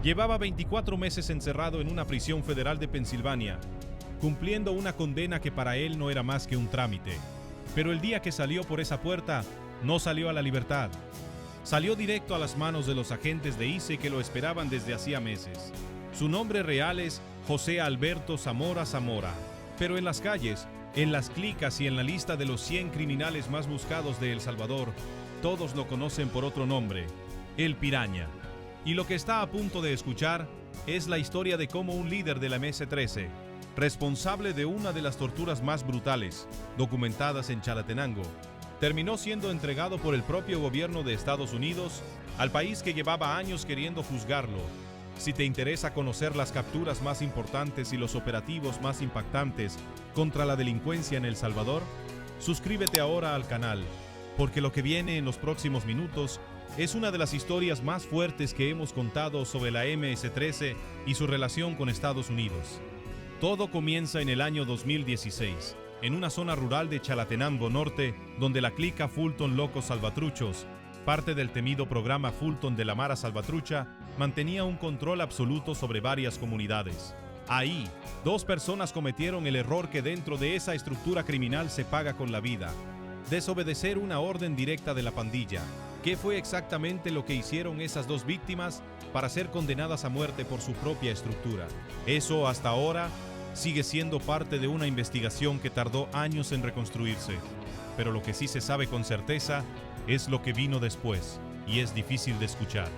Llevaba 24 meses encerrado en una prisión federal de Pensilvania, cumpliendo una condena que para él no era más que un trámite. Pero el día que salió por esa puerta, no salió a la libertad. Salió directo a las manos de los agentes de ICE que lo esperaban desde hacía meses. Su nombre real es José Alberto Zamora Zamora, pero en las calles, en las clicas y en la lista de los 100 criminales más buscados de El Salvador, todos lo conocen por otro nombre, El Piraña. Y lo que está a punto de escuchar es la historia de cómo un líder de la MS-13, responsable de una de las torturas más brutales documentadas en Chalatenango, terminó siendo entregado por el propio gobierno de Estados Unidos al país que llevaba años queriendo juzgarlo. Si te interesa conocer las capturas más importantes y los operativos más impactantes contra la delincuencia en El Salvador, suscríbete ahora al canal, porque lo que viene en los próximos minutos es una de las historias más fuertes que hemos contado sobre la MS-13 y su relación con Estados Unidos. Todo comienza en el año 2016, en una zona rural de Chalatenango Norte, donde la clica Fulton Locos Salvatruchos, parte del temido programa Fulton de la Mara Salvatrucha, mantenía un control absoluto sobre varias comunidades. Ahí, dos personas cometieron el error que dentro de esa estructura criminal se paga con la vida: desobedecer una orden directa de la pandilla. ¿Qué fue exactamente lo que hicieron esas dos víctimas para ser condenadas a muerte por su propia estructura? Eso hasta ahora sigue siendo parte de una investigación que tardó años en reconstruirse, pero lo que sí se sabe con certeza es lo que vino después, y es difícil de escuchar.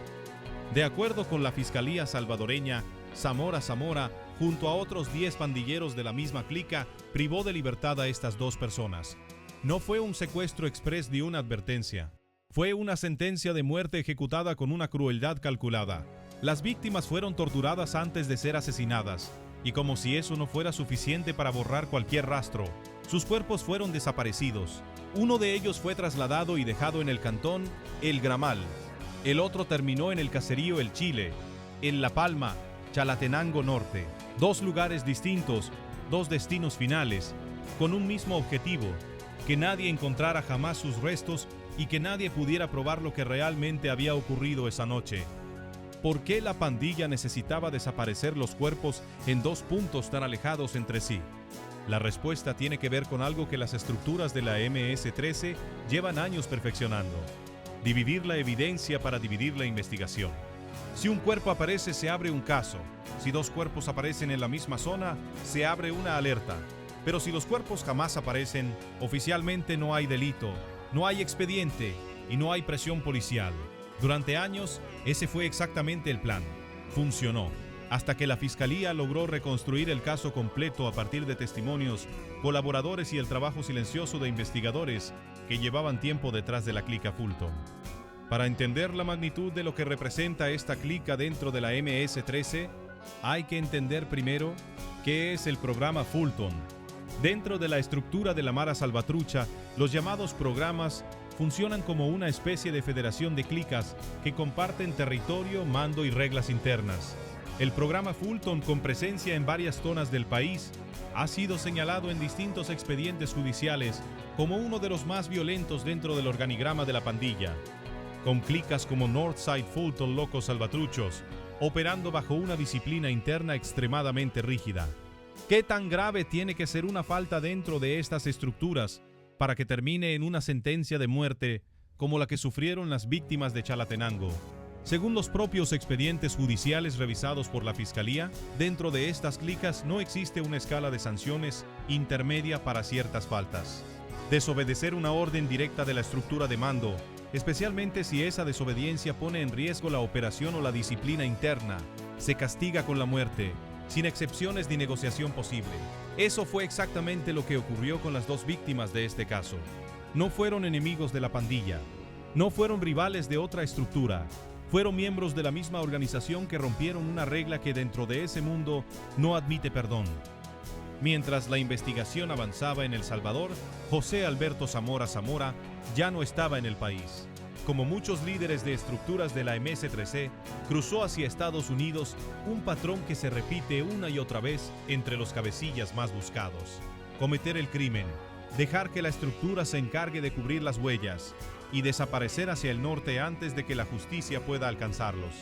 De acuerdo con la Fiscalía salvadoreña, Zamora Zamora, junto a otros 10 pandilleros de la misma clica, privó de libertad a estas dos personas. No fue un secuestro exprés ni una advertencia. Fue una sentencia de muerte ejecutada con una crueldad calculada. Las víctimas fueron torturadas antes de ser asesinadas, y como si eso no fuera suficiente para borrar cualquier rastro, sus cuerpos fueron desaparecidos. Uno de ellos fue trasladado y dejado en el cantón El Gramal. El otro terminó en el caserío El Chile, en La Palma, Chalatenango Norte. Dos lugares distintos, dos destinos finales, con un mismo objetivo: que nadie encontrara jamás sus restos y que nadie pudiera probar lo que realmente había ocurrido esa noche. ¿Por qué la pandilla necesitaba desaparecer los cuerpos en dos puntos tan alejados entre sí? La respuesta tiene que ver con algo que las estructuras de la MS-13 llevan años perfeccionando: dividir la evidencia para dividir la investigación. Si un cuerpo aparece, se abre un caso. Si dos cuerpos aparecen en la misma zona, se abre una alerta. Pero si los cuerpos jamás aparecen, oficialmente no hay delito, no hay expediente y no hay presión policial. Durante años, ese fue exactamente el plan. Funcionó, hasta que la Fiscalía logró reconstruir el caso completo a partir de testimonios, colaboradores y el trabajo silencioso de investigadores que llevaban tiempo detrás de la clica Fulton. Para entender la magnitud de lo que representa esta clica dentro de la MS-13, hay que entender primero qué es el programa Fulton. Dentro de la estructura de la Mara Salvatrucha, los llamados programas funcionan como una especie de federación de clicas que comparten territorio, mando y reglas internas. El programa Fulton, con presencia en varias zonas del país, ha sido señalado en distintos expedientes judiciales como uno de los más violentos dentro del organigrama de la pandilla, con clicas como Northside Fulton Locos Salvatruchos, operando bajo una disciplina interna extremadamente rígida. ¿Qué tan grave tiene que ser una falta dentro de estas estructuras para que termine en una sentencia de muerte como la que sufrieron las víctimas de Chalatenango? Según los propios expedientes judiciales revisados por la Fiscalía, dentro de estas clicas no existe una escala de sanciones intermedia para ciertas faltas. Desobedecer una orden directa de la estructura de mando, especialmente si esa desobediencia pone en riesgo la operación o la disciplina interna, se castiga con la muerte, sin excepciones ni negociación posible. Eso fue exactamente lo que ocurrió con las dos víctimas de este caso. No fueron enemigos de la pandilla, no fueron rivales de otra estructura, fueron miembros de la misma organización que rompieron una regla que dentro de ese mundo no admite perdón. Mientras la investigación avanzaba en El Salvador, José Alberto Zamora Zamora ya no estaba en el país. Como muchos líderes de estructuras de la MS-13, cruzó hacia Estados Unidos, un patrón que se repite una y otra vez entre los cabecillas más buscados: cometer el crimen, dejar que la estructura se encargue de cubrir las huellas y desaparecer hacia el norte antes de que la justicia pueda alcanzarlos.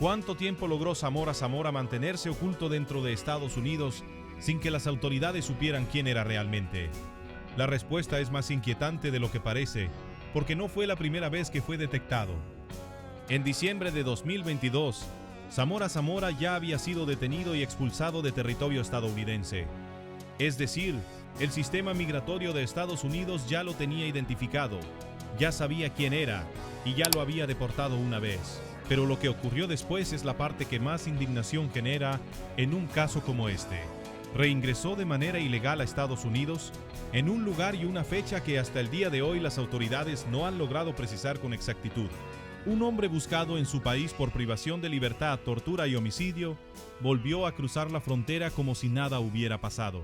¿Cuánto tiempo logró Zamora Zamora mantenerse oculto dentro de Estados Unidos sin que las autoridades supieran quién era realmente? La respuesta es más inquietante de lo que parece, porque no fue la primera vez que fue detectado. En diciembre de 2022, Zamora Zamora ya había sido detenido y expulsado de territorio estadounidense. Es decir, el sistema migratorio de Estados Unidos ya lo tenía identificado, ya sabía quién era y ya lo había deportado una vez. Pero lo que ocurrió después es la parte que más indignación genera en un caso como este. Reingresó de manera ilegal a Estados Unidos en un lugar y una fecha que hasta el día de hoy las autoridades no han logrado precisar con exactitud. Un hombre buscado en su país por privación de libertad, tortura y homicidio volvió a cruzar la frontera como si nada hubiera pasado.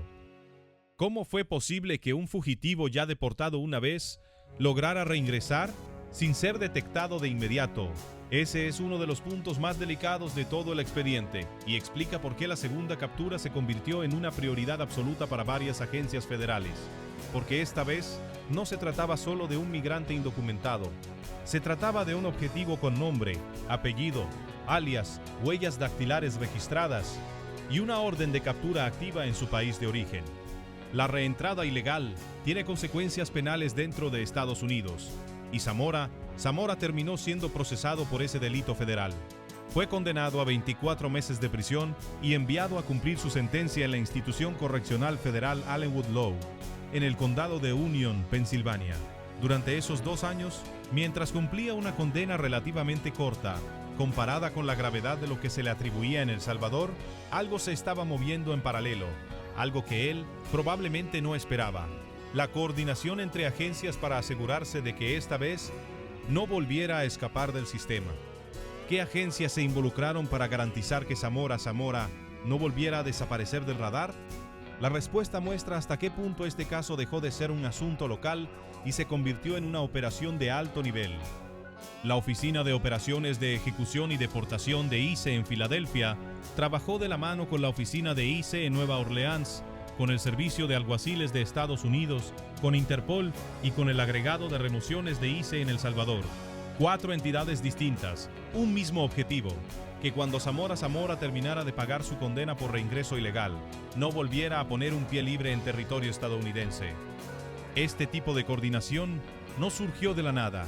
¿Cómo fue posible que un fugitivo ya deportado una vez lograra reingresar sin ser detectado de inmediato? Ese es uno de los puntos más delicados de todo el expediente y explica por qué la segunda captura se convirtió en una prioridad absoluta para varias agencias federales. Porque esta vez no se trataba solo de un migrante indocumentado, se trataba de un objetivo con nombre, apellido, alias, huellas dactilares registradas y una orden de captura activa en su país de origen. La reentrada ilegal tiene consecuencias penales dentro de Estados Unidos y Zamora terminó siendo procesado por ese delito federal. Fue condenado a 24 meses de prisión y enviado a cumplir su sentencia en la institución correccional federal Allenwood Law, en el condado de Union, Pensilvania. Durante esos 2 años, mientras cumplía una condena relativamente corta, comparada con la gravedad de lo que se le atribuía en El Salvador, algo se estaba moviendo en paralelo, algo que él probablemente no esperaba: la coordinación entre agencias para asegurarse de que esta vez no volviera a escapar del sistema. ¿Qué agencias se involucraron para garantizar que Zamora no volviera a desaparecer del radar? La respuesta muestra hasta qué punto este caso dejó de ser un asunto local y se convirtió en una operación de alto nivel. La Oficina de Operaciones de Ejecución y Deportación de ICE en Filadelfia trabajó de la mano con la Oficina de ICE en Nueva Orleans, con el Servicio de Alguaciles de Estados Unidos, con Interpol y con el Agregado de Remociones de ICE en El Salvador. 4 entidades distintas, un mismo objetivo: que cuando Zamora terminara de pagar su condena por reingreso ilegal, no volviera a poner un pie libre en territorio estadounidense. Este tipo de coordinación no surgió de la nada.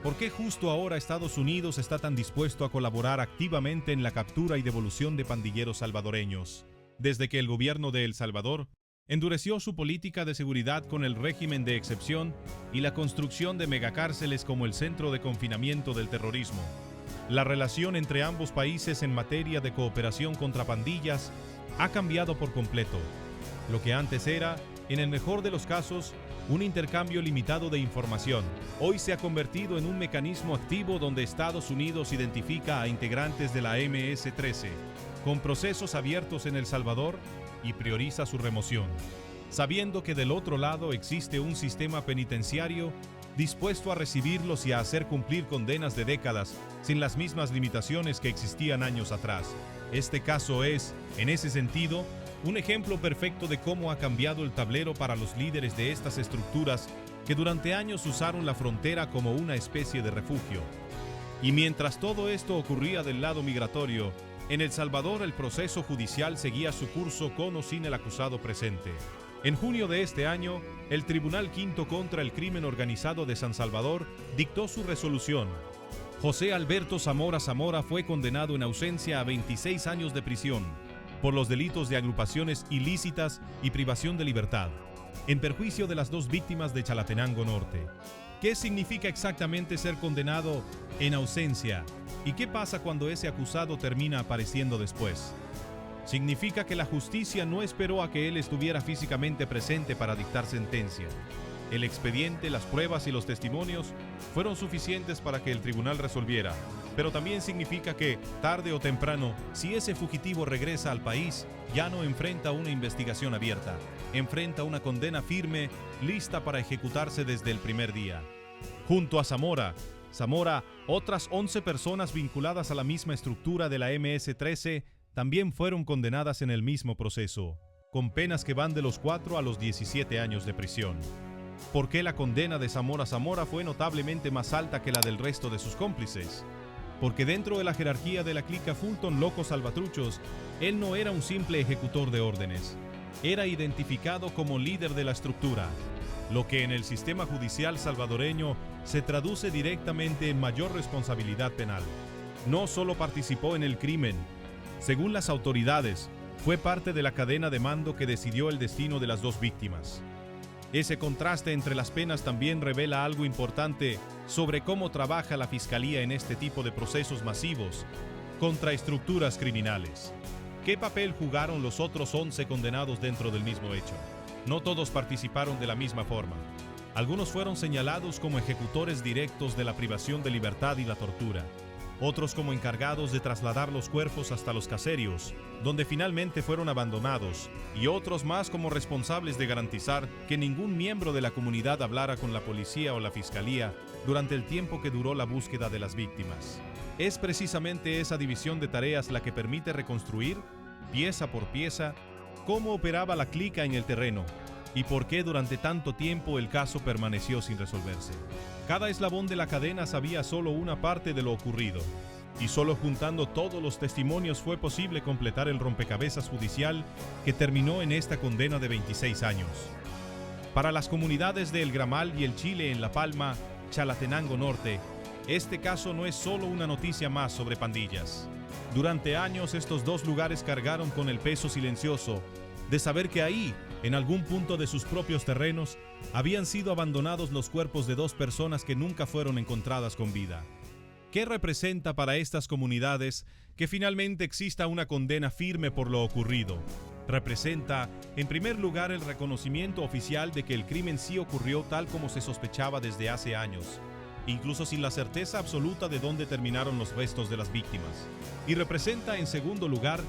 ¿Por qué justo ahora Estados Unidos está tan dispuesto a colaborar activamente en la captura y devolución de pandilleros salvadoreños? Desde que el gobierno de El Salvador endureció su política de seguridad con el régimen de excepción y la construcción de megacárceles como el centro de confinamiento del terrorismo. La relación entre ambos países en materia de cooperación contra pandillas ha cambiado por completo. Lo que antes era, en el mejor de los casos, un intercambio limitado de información, hoy se ha convertido en un mecanismo activo donde Estados Unidos identifica a integrantes de la MS-13, con procesos abiertos en El Salvador, y prioriza su remoción, sabiendo que del otro lado existe un sistema penitenciario dispuesto a recibirlos y a hacer cumplir condenas de décadas sin las mismas limitaciones que existían años atrás. Este caso es, en ese sentido, un ejemplo perfecto de cómo ha cambiado el tablero para los líderes de estas estructuras que durante años usaron la frontera como una especie de refugio. Y mientras todo esto ocurría del lado migratorio, en El Salvador el proceso judicial seguía su curso con o sin el acusado presente. En junio de este año, el Tribunal Quinto contra el Crimen Organizado de San Salvador dictó su resolución. José Alberto Zamora fue condenado en ausencia a 26 años de prisión por los delitos de agrupaciones ilícitas y privación de libertad, en perjuicio de las 2 víctimas de Chalatenango Norte. ¿Qué significa exactamente ser condenado en ausencia? ¿Y qué pasa cuando ese acusado termina apareciendo después? Significa que la justicia no esperó a que él estuviera físicamente presente para dictar sentencia. El expediente, las pruebas y los testimonios fueron suficientes para que el tribunal resolviera. Pero también significa que, tarde o temprano, si ese fugitivo regresa al país, ya no enfrenta una investigación abierta. Enfrenta una condena firme, lista para ejecutarse desde el primer día. Junto a Zamora, otras 11 personas vinculadas a la misma estructura de la MS-13 también fueron condenadas en el mismo proceso, con penas que van de los 4 a los 17 años de prisión. ¿Por qué la condena de Zamora fue notablemente más alta que la del resto de sus cómplices? porque dentro de la jerarquía de la clica Fulton Locos Salvatruchos, él no era un simple ejecutor de órdenes, era identificado como líder de la estructura, lo que en el sistema judicial salvadoreño se traduce directamente en mayor responsabilidad penal. No solo participó en el crimen, según las autoridades, fue parte de la cadena de mando que decidió el destino de las dos víctimas. Ese contraste entre las penas también revela algo importante sobre cómo trabaja la Fiscalía en este tipo de procesos masivos contra estructuras criminales. ¿Qué papel jugaron los otros 11 condenados dentro del mismo hecho? No todos participaron de la misma forma. Algunos fueron señalados como ejecutores directos de la privación de libertad y la tortura, otros como encargados de trasladar los cuerpos hasta los caseríos, donde finalmente fueron abandonados, y otros más como responsables de garantizar que ningún miembro de la comunidad hablara con la policía o la fiscalía durante el tiempo que duró la búsqueda de las víctimas. Es precisamente esa división de tareas la que permite reconstruir, pieza por pieza, cómo operaba la clica en el terreno y por qué durante tanto tiempo el caso permaneció sin resolverse. Cada eslabón de la cadena sabía solo una parte de lo ocurrido, y solo juntando todos los testimonios fue posible completar el rompecabezas judicial que terminó en esta condena de 26 años. Para las comunidades de El Gramal y El Chile en La Palma, Chalatenango Norte, este caso no es solo una noticia más sobre pandillas. Durante años estos dos lugares cargaron con el peso silencioso de saber que ahí, en algún punto de sus propios terrenos, habían sido abandonados los cuerpos de dos personas que nunca fueron encontradas con vida. ¿Qué representa para estas comunidades que finalmente exista una condena firme por lo ocurrido? Representa, en primer lugar, el reconocimiento oficial de que el crimen sí ocurrió tal como se sospechaba desde hace años, incluso sin la certeza absoluta de dónde terminaron los restos de las víctimas. Y representa, en segundo lugar,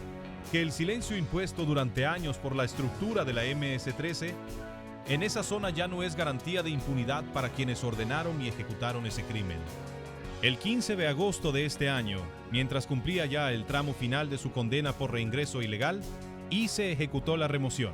que el silencio impuesto durante años por la estructura de la MS-13 en esa zona ya no es garantía de impunidad para quienes ordenaron y ejecutaron ese crimen. El 15 de agosto de este año, mientras cumplía ya el tramo final de su condena por reingreso ilegal, ICE ejecutó la remoción.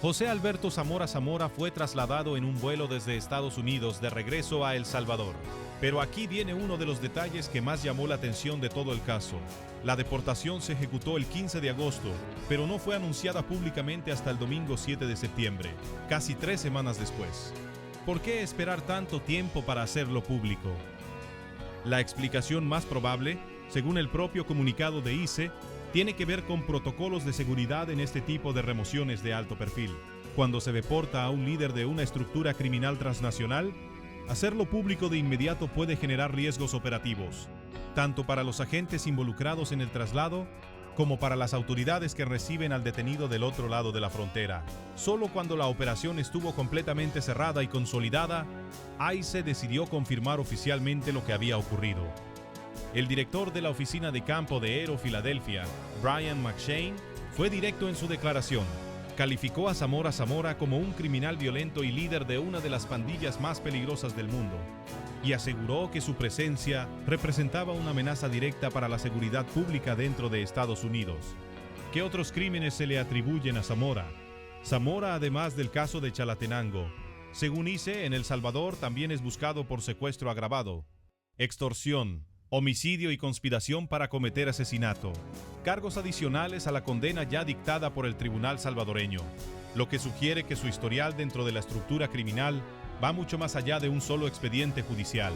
José Alberto Zamora Zamora fue trasladado en un vuelo desde Estados Unidos de regreso a El Salvador. Pero aquí viene uno de los detalles que más llamó la atención de todo el caso. La deportación se ejecutó el 15 de agosto, pero no fue anunciada públicamente hasta el domingo 7 de septiembre, casi 3 semanas después. ¿Por qué esperar tanto tiempo para hacerlo público? La explicación más probable, según el propio comunicado de ICE, tiene que ver con protocolos de seguridad en este tipo de remociones de alto perfil. Cuando se deporta a un líder de una estructura criminal transnacional, hacerlo público de inmediato puede generar riesgos operativos, tanto para los agentes involucrados en el traslado, como para las autoridades que reciben al detenido del otro lado de la frontera. Solo cuando la operación estuvo completamente cerrada y consolidada, ICE decidió confirmar oficialmente lo que había ocurrido. El director de la oficina de campo de Aero Filadelfia, Brian McShane, fue directo en su declaración. Calificó a Zamora Zamora como un criminal violento y líder de una de las pandillas más peligrosas del mundo, y aseguró que su presencia representaba una amenaza directa para la seguridad pública dentro de Estados Unidos. ¿Qué otros crímenes se le atribuyen a Zamora? Zamora, además del caso de Chalatenango, según ICE, en El Salvador también es buscado por secuestro agravado, extorsión, homicidio y conspiración para cometer asesinato, cargos adicionales a la condena ya dictada por el tribunal salvadoreño, lo que sugiere que su historial dentro de la estructura criminal va mucho más allá de un solo expediente judicial.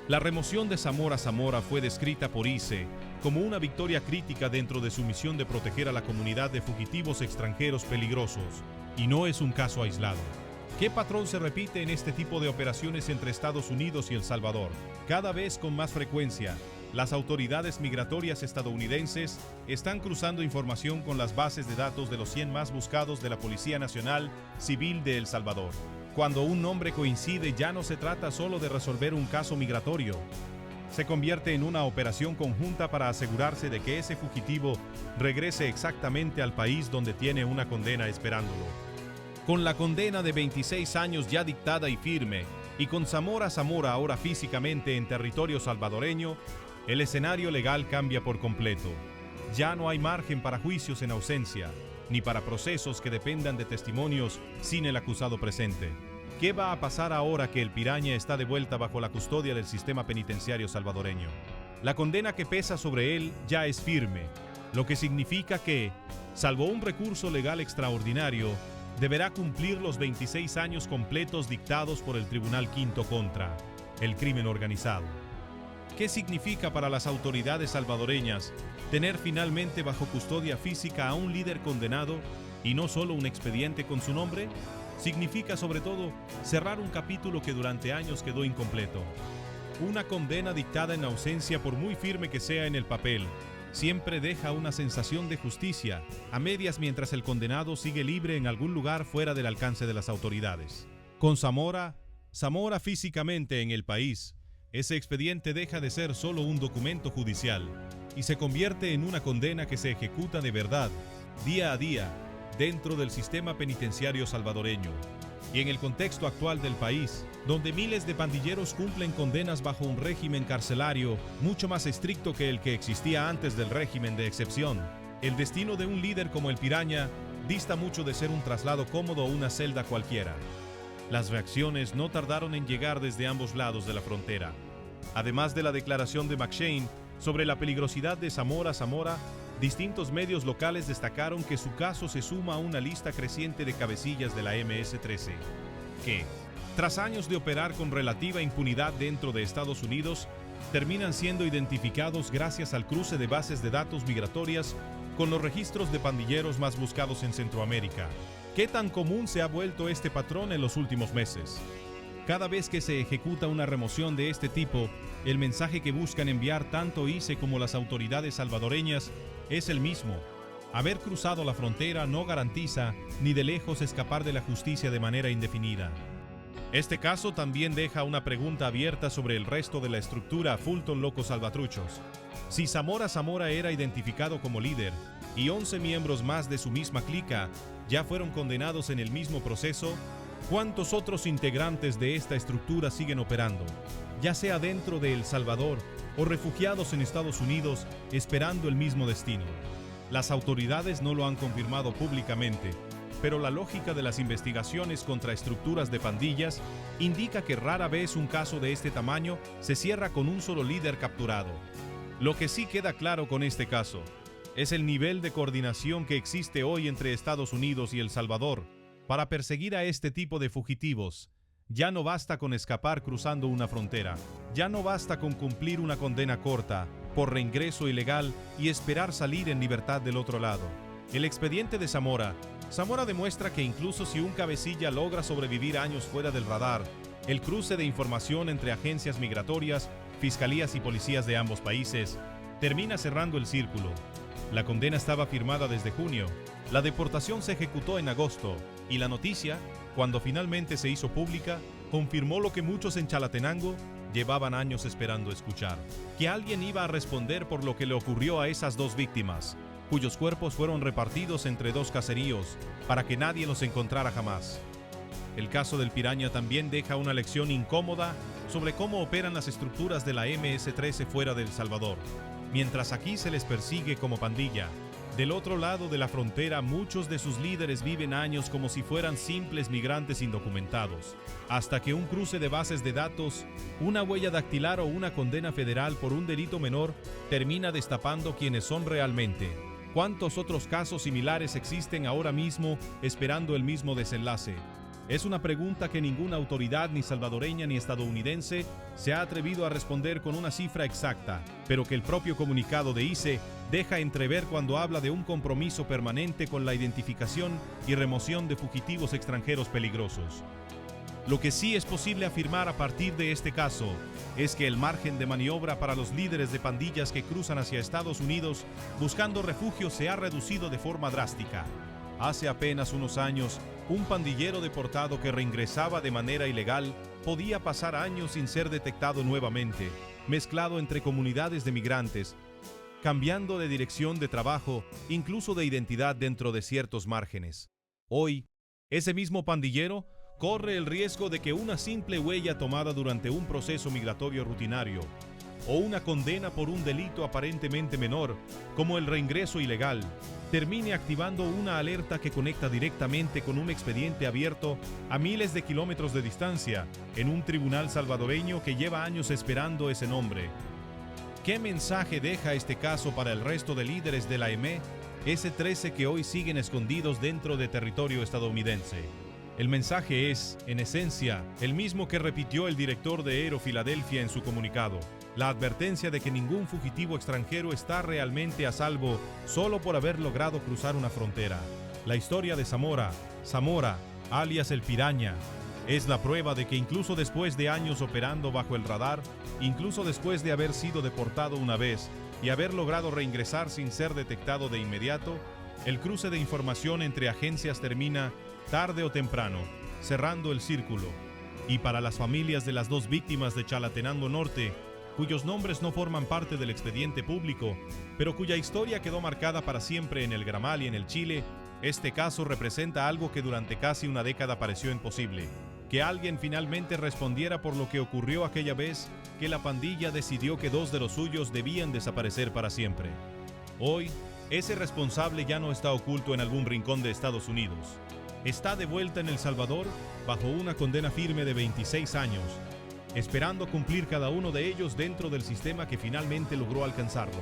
La remoción de Zamora Zamora fue descrita por ICE como una victoria crítica dentro de su misión de proteger a la comunidad de fugitivos extranjeros peligrosos, y no es un caso aislado. ¿Qué patrón se repite en este tipo de operaciones entre Estados Unidos y El Salvador? Cada vez con más frecuencia, las autoridades migratorias estadounidenses están cruzando información con las bases de datos de los 100 más buscados de la Policía Nacional Civil de El Salvador. Cuando un nombre coincide, ya no se trata solo de resolver un caso migratorio. Se convierte en una operación conjunta para asegurarse de que ese fugitivo regrese exactamente al país donde tiene una condena esperándolo. Con la condena de 26 años ya dictada y firme, y con Zamora Zamora ahora físicamente en territorio salvadoreño, el escenario legal cambia por completo. Ya no hay margen para juicios en ausencia, ni para procesos que dependan de testimonios sin el acusado presente. ¿Qué va a pasar ahora que el Piraña está de vuelta bajo la custodia del sistema penitenciario salvadoreño? La condena que pesa sobre él ya es firme, lo que significa que, salvo un recurso legal extraordinario, deberá cumplir los 26 años completos dictados por el Tribunal Quinto contra el crimen organizado. ¿Qué significa para las autoridades salvadoreñas tener finalmente bajo custodia física a un líder condenado y no solo un expediente con su nombre? Significa sobre todo cerrar un capítulo que durante años quedó incompleto. Una condena dictada en ausencia, por muy firme que sea en el papel, siempre deja una sensación de justicia a medias mientras el condenado sigue libre en algún lugar fuera del alcance de las autoridades. Con Zamora físicamente en el país, ese expediente deja de ser solo un documento judicial y se convierte en una condena que se ejecuta de verdad, día a día, dentro del sistema penitenciario salvadoreño. Y en el contexto actual del país, donde miles de pandilleros cumplen condenas bajo un régimen carcelario mucho más estricto que el que existía antes del régimen de excepción, el destino de un líder como el Piraña dista mucho de ser un traslado cómodo a una celda cualquiera. Las reacciones no tardaron en llegar desde ambos lados de la frontera. Además de la declaración de McShane sobre la peligrosidad de Zamora, distintos medios locales destacaron que su caso se suma a una lista creciente de cabecillas de la MS-13, que, tras años de operar con relativa impunidad dentro de Estados Unidos, terminan siendo identificados gracias al cruce de bases de datos migratorias con los registros de pandilleros más buscados en Centroamérica. ¿Qué tan común se ha vuelto este patrón en los últimos meses? Cada vez que se ejecuta una remoción de este tipo, el mensaje que buscan enviar tanto ICE como las autoridades salvadoreñas es el mismo. Haber cruzado la frontera no garantiza ni de lejos escapar de la justicia de manera indefinida. Este caso también deja una pregunta abierta sobre el resto de la estructura Fulton Locos Salvatruchos. Si Zamora era identificado como líder y 11 miembros más de su misma clica ya fueron condenados en el mismo proceso, ¿cuántos otros integrantes de esta estructura siguen operando, ya sea dentro de El Salvador o refugiados en Estados Unidos esperando el mismo destino? Las autoridades no lo han confirmado públicamente, pero la lógica de las investigaciones contra estructuras de pandillas indica que rara vez un caso de este tamaño se cierra con un solo líder capturado. Lo que sí queda claro con este caso es el nivel de coordinación que existe hoy entre Estados Unidos y El Salvador para perseguir a este tipo de fugitivos. Ya no basta con escapar cruzando una frontera, ya no basta con cumplir una condena corta por reingreso ilegal y esperar salir en libertad del otro lado. El expediente de Zamora demuestra que incluso si un cabecilla logra sobrevivir años fuera del radar, el cruce de información entre agencias migratorias, fiscalías y policías de ambos países termina cerrando el círculo. La condena estaba firmada desde junio, la deportación se ejecutó en agosto y la noticia, cuando finalmente se hizo pública, confirmó lo que muchos en Chalatenango llevaban años esperando escuchar: que alguien iba a responder por lo que le ocurrió a esas dos víctimas, cuyos cuerpos fueron repartidos entre dos caseríos para que nadie los encontrara jamás. El caso del Piraña también deja una lección incómoda sobre cómo operan las estructuras de la MS-13 fuera de El Salvador. Mientras aquí se les persigue como pandilla, del otro lado de la frontera muchos de sus líderes viven años como si fueran simples migrantes indocumentados, hasta que un cruce de bases de datos, una huella dactilar o una condena federal por un delito menor termina destapando quiénes son realmente. ¿Cuántos otros casos similares existen ahora mismo esperando el mismo desenlace? Es una pregunta que ninguna autoridad, ni salvadoreña ni estadounidense, se ha atrevido a responder con una cifra exacta, pero que el propio comunicado de ICE deja entrever cuando habla de un compromiso permanente con la identificación y remoción de fugitivos extranjeros peligrosos. Lo que sí es posible afirmar a partir de este caso es que el margen de maniobra para los líderes de pandillas que cruzan hacia Estados Unidos buscando refugio se ha reducido de forma drástica. Hace apenas unos años, un pandillero deportado que reingresaba de manera ilegal podía pasar años sin ser detectado nuevamente, mezclado entre comunidades de migrantes, cambiando de dirección de trabajo, incluso de identidad dentro de ciertos márgenes. Hoy, ese mismo pandillero corre el riesgo de que una simple huella tomada durante un proceso migratorio rutinario o una condena por un delito aparentemente menor, como el reingreso ilegal, termine activando una alerta que conecta directamente con un expediente abierto a miles de kilómetros de distancia en un tribunal salvadoreño que lleva años esperando ese nombre. ¿Qué mensaje deja este caso para el resto de líderes de la MS-13 que hoy siguen escondidos dentro de territorio estadounidense? El mensaje es, en esencia, el mismo que repitió el director de Aerofiladelfia en su comunicado: la advertencia de que ningún fugitivo extranjero está realmente a salvo solo por haber logrado cruzar una frontera. La historia de Zamora, alias el Piraña, es la prueba de que incluso después de años operando bajo el radar, incluso después de haber sido deportado una vez y haber logrado reingresar sin ser detectado de inmediato, el cruce de información entre agencias termina, tarde o temprano, cerrando el círculo. Y para las familias de las dos víctimas de Chalatenango Norte, cuyos nombres no forman parte del expediente público, pero cuya historia quedó marcada para siempre en el Gramal y en el Chile, este caso representa algo que durante casi una década pareció imposible: que alguien finalmente respondiera por lo que ocurrió aquella vez que la pandilla decidió que dos de los suyos debían desaparecer para siempre. Hoy, ese responsable ya no está oculto en algún rincón de Estados Unidos. Está de vuelta en El Salvador bajo una condena firme de 26 años, esperando cumplir cada uno de ellos dentro del sistema que finalmente logró alcanzarlo.